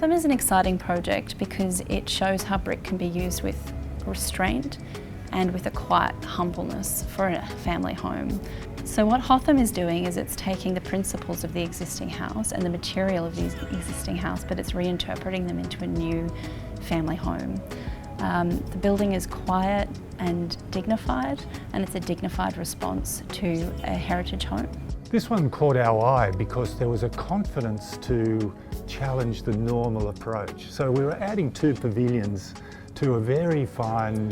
Hotham is an exciting project because it shows how brick can be used with restraint and with a quiet humbleness for a family home. So what Hotham is doing is it's taking the principles of the existing house and the material of the existing house, but it's reinterpreting them into a new family home. The building is quiet and dignified, and it's a dignified response to a heritage home. This one caught our eye because there was a confidence to challenge the normal approach. So we were adding 2 pavilions to a very fine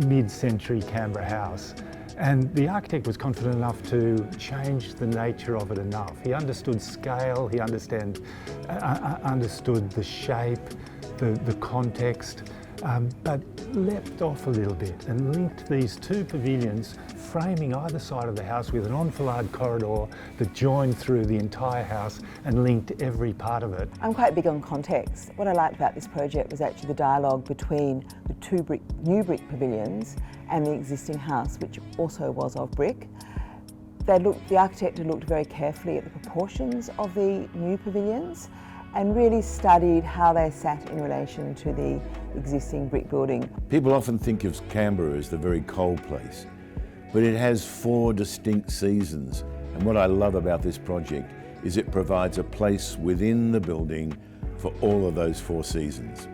mid-century Canberra house. And the architect was confident enough to change the nature of it enough. He understood scale, he understood the shape, the context, but leapt off a little bit and linked these 2 pavilions, framing either side of the house with an enfilade corridor that joined through the entire house and linked every part of it. I'm quite big on context. What I liked about this project was actually the dialogue between the 2 new brick pavilions and the existing house, which also was of brick. The architect had looked very carefully at the proportions of the new pavilions and really studied how they sat in relation to the existing brick building. People often think of Canberra as the very cold place, but it has 4 distinct seasons. And what I love about this project is it provides a place within the building for all of those 4 seasons.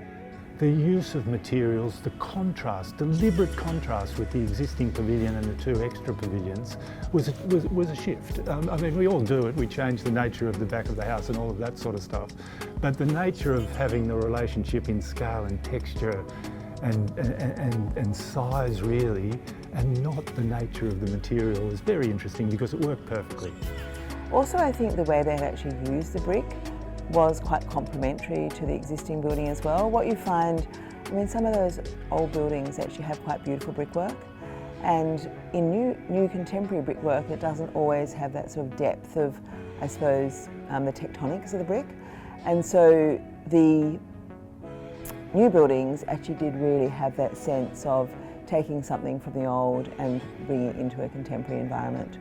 The use of materials, the contrast, deliberate contrast with the existing pavilion and the 2 extra pavilions was a shift. I mean, we all do it. We change the nature of the back of the house and all of that sort of stuff. But the nature of having the relationship in scale and texture and size really, and not the nature of the material is very interesting because it worked perfectly. Also, I think the way they had actually used the brick was quite complementary to the existing building as well. What you find, I mean, some of those old buildings actually have quite beautiful brickwork, and in new contemporary brickwork it doesn't always have that sort of depth of, I suppose, the tectonics of the brick. And so the new buildings actually did really have that sense of taking something from the old and bringing it into a contemporary environment.